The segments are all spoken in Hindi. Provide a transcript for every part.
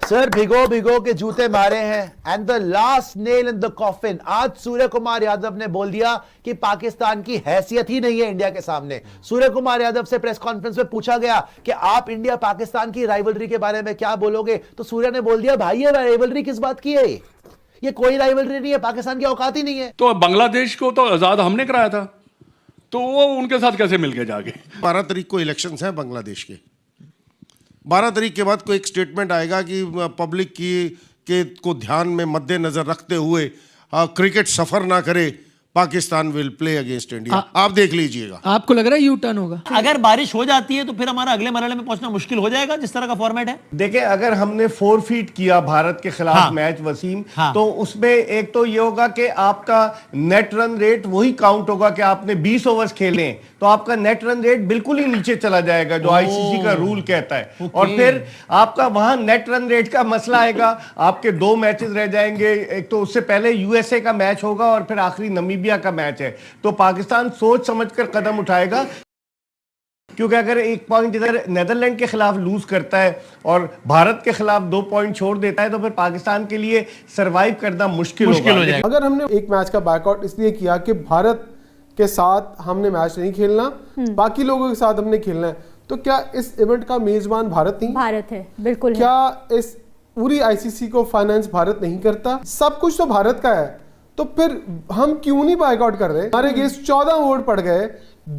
सर भिगो भिगो के जूते मारे हैं and the last nail in the coffin. आज सूर्य कुमार यादव ने बोल दिया कि पाकिस्तान की हैसियत ही नहीं है इंडिया के सामने। सूर्य कुमार यादव से प्रेस कॉन्फ्रेंस में पूछा गया कि आप इंडिया पाकिस्तान की राइवलरी के बारे में क्या बोलोगे, तो सूर्य ने बोल दिया भाई ये राइवलरी किस बात की है, ये कोई राइवलरी नहीं है, पाकिस्तान की औकात ही नहीं है। तो बांग्लादेश को तो आजाद हमने कराया था, तो वो उनके साथ कैसे मिल के जाके। 12 तारीख को इलेक्शंस हैं बांग्लादेश के। 12 तारीख के बाद कोई एक स्टेटमेंट आएगा कि पब्लिक के को ध्यान में मद्देनजर रखते हुए क्रिकेट सफर ना करे, Pakistan will play against India. आप देख लीजिएगा। आपको लग रहा है यू टर्न होगा? अगर बारिश हो जाती है तो फिर हमारा अगले मरहले में पहुंचना मुश्किल हो जाएगा, जिस तरह का फॉर्मेट है। देखिए, अगर हमने 4 फीट किया भारत के खिलाफ मैच वसीम, तो उसमें एक तो ये होगा कि आपका नेट रन रेट वही काउंट होगा कि आपने 20 ओवर्स खेले, तो आपका नेट रन रेट बिल्कुल ही नीचे चला जाएगा जो आईसीसी का रूल कहता है। और फिर आपका वहां नेट रन रेट का मसला आएगा, आपके 2 मैचेस रह जाएंगे। एक तो उससे पहले यूएसए का मैच होगा और फिर आखिरी नमीबिया का मैच है। तो पाकिस्तान सोच समझकर कदम उठाएगा, क्योंकि अगर 1 पॉइंट इधर नेदरलैंड के खिलाफ लूज करता है और भारत के खिलाफ 2 पॉइंट छोड़ देता है, तो फिर पाकिस्तान के लिए सरवाइव करना मुश्किल हो जाएगा। अगर हमने एक मैच का बैकआउट इसलिए किया कि भारत के साथ हमने मैच नहीं खेलना, बाकी लोगों के साथ हमने खेलना है, तो क्या इस इवेंट का मेजबान भारत नहीं? भारत है, बिल्कुल। क्या इस पूरी आईसीसी को फाइनेंस भारत नहीं करता? सब कुछ तो भारत का है, तो फिर हम क्यों नहीं बाइकआउट कर रहे? हमारे अगेंस्ट 14 वोट पड़ गए,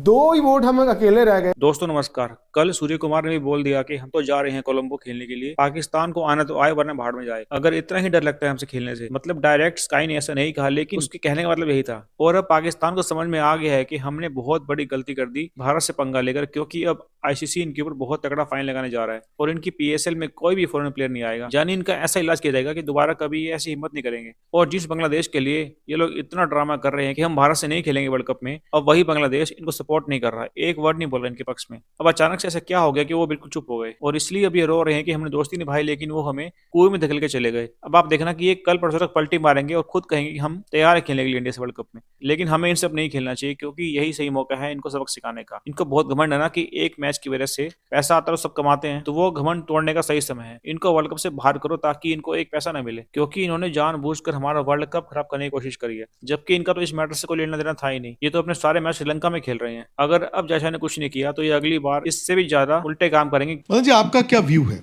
2 ही वोट हम अकेले रह गए। दोस्तों नमस्कार। कल सूर्य कुमार ने भी बोल दिया कि हम तो जा रहे हैं कोलंबो खेलने के लिए, पाकिस्तान को आना तो आए वरना भाड़ में जाए। अगर इतना ही डर लगता है हमसे खेलने से, मतलब डायरेक्ट स्काई ने ऐसा नहीं कहा, लेकिन उसके कहने का मतलब यही था। और अब पाकिस्तान को समझ में आ गया है कि हमने बहुत बड़ी गलती कर दी भारत से पंगा लेकर, क्योंकि अब आईसीसी इनके ऊपर बहुत तगड़ा फाइन लगाने जा रहा है और इनकी पीएसएल में कोई भी फॉरेन प्लेयर नहीं आएगा। यानी इनका ऐसा इलाज किया जाएगा कि दोबारा कभी ये ऐसी हिम्मत नहीं करेंगे। और जिस बांग्लादेश के लिए ये लोग इतना ड्रामा कर रहे हैं कि हम भारत से नहीं खेलेंगे वर्ल्ड कप में, अब वही बांग्लादेश इनको सपोर्ट नहीं कर रहा है, एक वर्ड नहीं बोल रहा इनके पक्ष में। अब अचानक से ऐसा क्या हो गया कि वो बिल्कुल चुप हो गए, और इसलिए अब ये रो रहे हैं कि हमने दोस्ती निभाई लेकिन वो हमें कुएं में धकेल के चले गए। अब आप देखना कि ये कल परसों तक पलटी मारेंगे और खुद कहेंगे कि हम तैयार है खेलने के लिए इंडिया से वर्ल्ड कप में। लेकिन हमें इनसे अब नहीं खेलना चाहिए, क्योंकि यही सही मौका है इनको सबक सिखाने का। इनको बहुत घमंड है ना कि एक मैच की वजह से पैसा आता है, सब कमाते हैं, तो वो घमंड तोड़ने का सही समय है। इनको वर्ल्ड कप से बाहर करो ताकि इनको एक पैसा ना मिले, क्योंकि इन्होंने जानबूझकर हमारा वर्ल्ड कप खराब करने की कोशिश करी है, जबकि इनका तो इस मैटर से कोई लेना देना था ही नहीं। ये तो अपने सारे मैच श्रीलंका में खेल रहे हैं। अगर अब जैसा ने कुछ नहीं किया तो ये अगली बार इससे भी ज्यादा उल्टे काम करेंगे। मतलब जी आपका क्या व्यू है?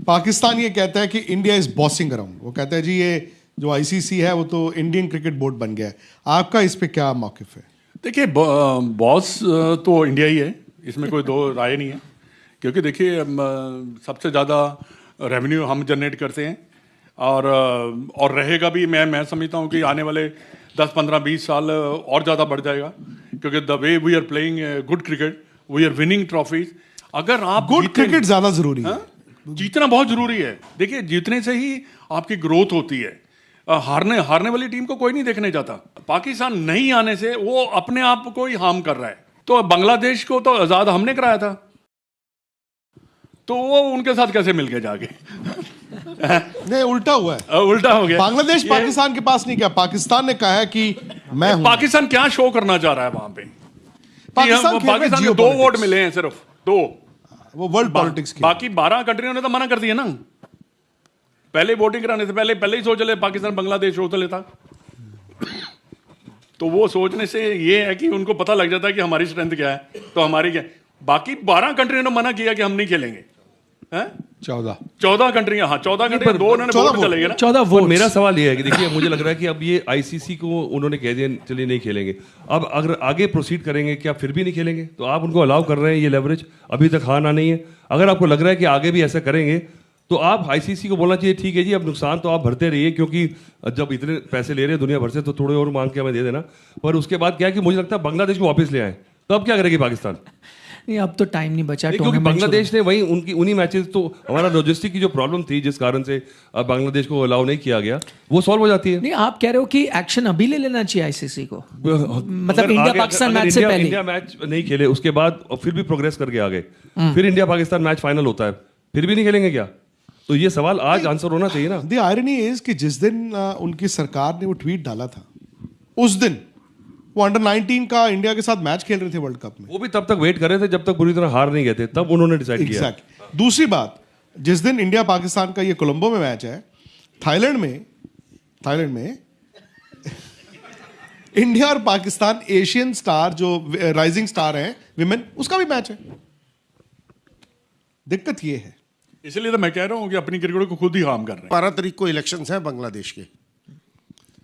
पाकिस्तान ये कहता है कि इंडिया इज बॉसिंग अराउंड, वो कहता है जी ये जो आईसीसी है वो तो इंडियन क्रिकेट बोर्ड बन गया है। आपका इस पे क्या मौकिफ है? देखिए, बॉस तो इंडिया ही है, इसमें कोई दो राय नहीं है। क्योंकि देखिए, सबसे ज़्यादा रेवेन्यू हम जनरेट करते हैं और रहेगा भी। मैं समझता हूँ कि आने वाले 10, 15, 20 साल और ज़्यादा बढ़ जाएगा, क्योंकि the way we are playing good cricket, we are winning trophies. अगर आप गुड क्रिकेट ज़्यादा ज़रूरी है, जीतना बहुत ज़रूरी है। देखिए, जीतने से ही आपकी ग्रोथ होती है। हारने वाली टीम को कोई नहीं देखने जाता। पाकिस्तान नहीं आने से वो अपने आप को ही हार्म कर रहा है। तो बांग्लादेश को तो आज़ाद हमने कराया था, तो वो उनके साथ कैसे मिल गए जाके? नहीं, उल्टा हुआ है। उल्टा हो गया। बांग्लादेश पाकिस्तान के पास नहीं, क्या पाकिस्तान ने कहा है कि मैं हूं। पाकिस्तान क्या शो करना चाह रहा है वहां पे? पाकिस्तान को 2 वोट मिले हैं, सिर्फ 2। वो वर्ल्ड पॉलिटिक्स की, बाकी 12 कंट्रियों ने तो मना कर दिया ना। पहले वोटिंग कराने से पहले ही सोच ले पाकिस्तान बांग्लादेश सोच लेता। तो वो सोचने से ये है कि उनको पता लग जाता है कि हमारी स्ट्रेंथ क्या है, तो हमारी क्या। बाकी 12 कंट्रियों ने मना किया कि हम नहीं खेलेंगे। 14 कंट्रियां, हाँ 14 कंट्रियां, 2 उन्होंने वोट चलेंगे ना। 14 वोट। मेरा सवाल ये है कि देखिए, मुझे लग रहा है कि अब ये आईसीसी को उन्होंने कह दिया चलिए नहीं खेलेंगे, अब अगर आगे प्रोसीड करेंगे क्या फिर भी नहीं खेलेंगे? तो आप उनको अलाउ कर रहे हैं ये लेवरेज, अभी तक हाँ ना नहीं है। अगर आपको लग रहा है कि आगे भी ऐसा करेंगे तो आप आईसीसी को बोलना चाहिए ठीक है जी, अब नुकसान तो आप भरते रहिए, क्योंकि जब इतने पैसे ले रहे हैं दुनिया भर से तो थोड़े और मांग के हमें दे देना। पर उसके बाद क्या है कि मुझे लगता है बांग्लादेश को वापस ले आए, तो अब क्या करेगी पाकिस्तान? नहीं, अब तो टाइम नहीं बचा, क्योंकि बांग्लादेश ने वही उन्हीं मैचेस, तो हमारा लॉजिस्टिक की जो प्रॉब्लम थी जिस कारण से बांग्लादेश को अलाउ नहीं किया गया, वो सॉल्व हो जाती है। नहीं, आप कह रहे हो कि एक्शन अभी ले लेना चाहिए आईसीसी को, मतलब इंडिया पाकिस्तान मैच से पहले। इंडिया मैच नहीं खेले उसके बाद फिर भी प्रोग्रेस करके आ गए, फिर इंडिया पाकिस्तान मैच फाइनल होता है, फिर भी नहीं खेलेंगे क्या? तो ये सवाल आज आंसर होना चाहिए ना। द आयरनी इज कि जिस दिन उनकी सरकार ने वो ट्वीट डाला था, उस दिन वो अंडर 19 का इंडिया के साथ मैच खेल रहे थे वर्ल्ड कप में। वो भी तब तक वेट कर रहे थे जब तक पूरी तरह हार नहीं गए थे, तब उन्होंने डिसाइड किया। दूसरी बात, जिस दिन इंडिया पाकिस्तान का ये कोलंबो में मैच है, थाईलैंड में इंडिया और पाकिस्तान एशियन स्टार जो राइजिंग स्टार हैं विमेन, उसका भी मैच है। दिक्कत ये है, इसलिए तो मैं कह रहा हूं कि अपनी क्रिकेट को खुद ही हार्म कर रहे हैं। 12 तारीख को इलेक्शंस हैं बांग्लादेश के।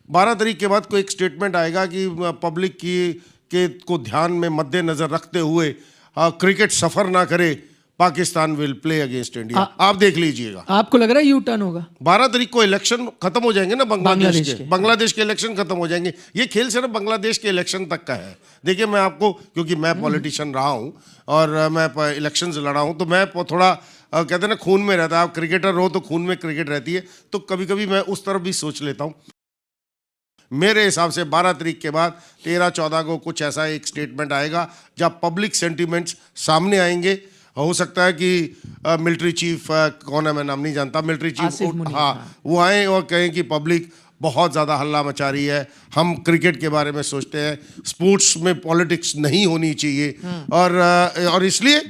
12 तारीख के बाद कोई एक स्टेटमेंट आएगा कि पब्लिक को ध्यान में मद्देनजर रखते हुए क्रिकेट सफर ना करे, Pakistan will play against India. आप देख लीजिएगा। आपको लग रहा है यू टर्न होगा? 12 तारीख को इलेक्शन खत्म हो जाएंगे ना बांग्लादेश के इलेक्शन खत्म हो जाएंगे। ये खेल सिर्फ बांग्लादेश के इलेक्शन तक का है। देखिए, मैं आपको, क्योंकि मैं पॉलिटिशियन रहा हूं और मैं इलेक्शंस लड़ा हूं, तो मैं थोड़ा कहते हैं ना, खून में रहता है। आप क्रिकेटर हो तो खून में क्रिकेट रहती है, तो कभी कभी मैं उस तरफ भी सोच लेता हूं। मेरे हिसाब से 12 तारीख के बाद 13-14 को कुछ ऐसा एक स्टेटमेंट आएगा जब पब्लिक सेंटिमेंट्स सामने आएंगे। हो सकता है कि मिलिट्री चीफ, कौन है मैं नाम नहीं जानता, मिलिट्री चीफ, हाँ, वो आए और कहें कि पब्लिक बहुत ज़्यादा हल्ला मचा रही है, हम क्रिकेट के बारे में सोचते हैं, स्पोर्ट्स में पॉलिटिक्स नहीं होनी चाहिए, और इसलिए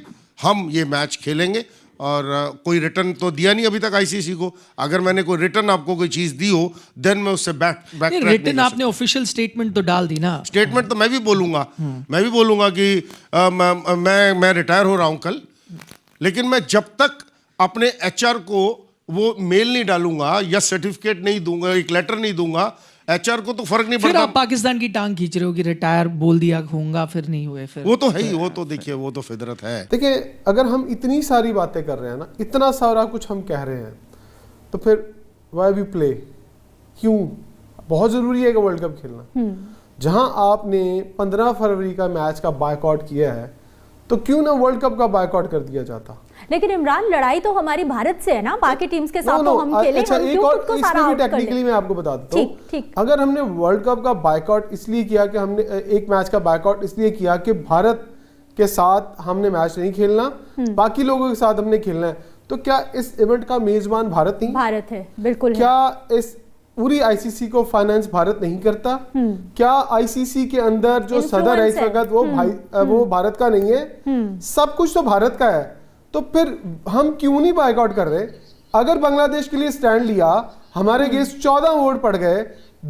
हम ये मैच खेलेंगे। और कोई रिटर्न तो दिया नहीं अभी तक आईसीसी को। अगर मैंने कोई रिटर्न आपको कोई चीज दी हो, देन मैं उससे बैक रिटर्न आपने ऑफिशियल स्टेटमेंट तो डाल दी ना। स्टेटमेंट तो मैं भी बोलूंगा कि मैं रिटायर हो रहा हूं कल, लेकिन मैं जब तक अपने एचआर को वो मेल नहीं डालूंगा या सर्टिफिकेट नहीं दूंगा, एक लेटर नहीं दूंगा, एचआर को तो फर्क नहीं फिर पड़ता। आप पाकिस्तान की टांग खींच रहे हो कि रिटायर बोल दिया होगा, फिर नहीं हुए। फिर वो तो है ही, वो तो देखिए, वो तो फितरत है। देखिए, अगर हम इतनी सारी बातें कर रहे हैं ना, इतना सारा कुछ हम कह रहे हैं, तो फिर वाई वी प्ले? क्यों? बहुत जरूरी है कि वर्ल्ड कप खेलना। जहां आपने 15 फरवरी का मैच का बायकॉट किया है, तो क्यों ना वर्ल्ड कप का बायकॉट कर दिया जाता? लेकिन इमरान, लड़ाई तो हमारी भारत से है ना, बाकी टीम्स के साथ तो हम खेले। अच्छा, एक और इसमें भी टेक्निकली मैं आपको बता देता हूं। अगर हमने वर्ल्ड कप का बायकॉट इसलिए किया कि हमने एक मैच का बायकॉट इसलिए किया कि भारत के साथ हमने मैच नहीं खेलना, बाकी लोगों के साथ हमने खेलना है, तो क्या इस इवेंट का मेजबान भारत नहीं? भारत है, बिल्कुल। क्या इस पूरी आईसीसी को फाइनेंस भारत नहीं करता? क्या आईसीसी के अंदर जो सदर है इस वक्त वो भारत का नहीं है? सब कुछ तो भारत का है, तो फिर हम क्यों नहीं बायकॉट कर रहे? अगर बांग्लादेश के लिए स्टैंड लिया, हमारे अगेंस्ट 14 वोट पड़ गए,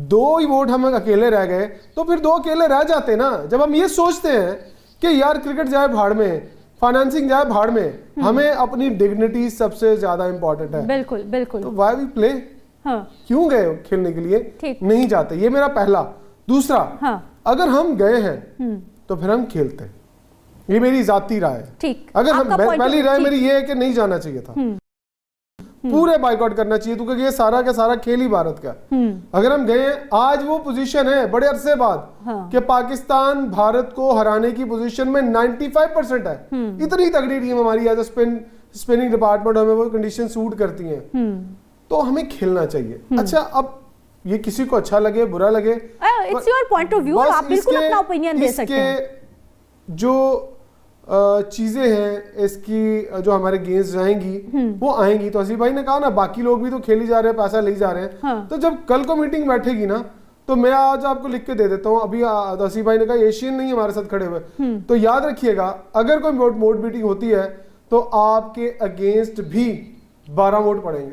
2 ही वोट हम अकेले रह गए, तो फिर 2 अकेले रह जाते ना। जब हम ये सोचते हैं कि यार क्रिकेट जाए भाड़ में, फाइनेंसिंग जाए भाड़ में, हमें अपनी डिग्निटी सबसे ज्यादा इंपॉर्टेंट है। बिल्कुल बिल्कुल। तो वाई वी प्ले? हाँ। क्यों गए खेलने के लिए? नहीं जाते। ये मेरा पहला। दूसरा, अगर हम गए हैं तो फिर हम खेलते हैं। ये मेरी जाती राय है। ठीक। अगर हम, पहली राय मेरी ये है कि नहीं जाना चाहिए था, पूरे बायकॉट करना चाहिए, क्योंकि ये सारा का सारा खेल ही भारत का। अगर हम गए, आज वो पोजीशन है बड़े अरसे बाद कि पाकिस्तान भारत को हराने की पोजीशन में 95% है। इतनी तगड़ी टीम हमारी है, स्पिनिंग डिपार्टमेंट, हमें वो कंडीशन सूट करती हैं, तो हमें खेलना चाहिए। अच्छा, अब ये किसी को अच्छा लगे बुरा लगे, it's your point of view, आप बिल्कुल अपना ओपिनियन दे सकते हैं। जो चीजें हैं इसकी जो हमारे गेम्स जाएंगी वो आएंगी, तो हसीब भाई ने कहा ना, बाकी लोग भी तो खेली जा रहे हैं, पैसा ले जा रहे हैं। तो जब कल को मीटिंग बैठेगी ना, तो मैं आज आपको लिख के दे देता हूँ। अभी हसीब भाई ने कहा एशियन नहीं हमारे साथ खड़े हुए, तो याद रखिएगा, अगर कोई मोड मीटिंग होती है तो आपके अगेंस्ट भी 12 वोट पड़ेंगे।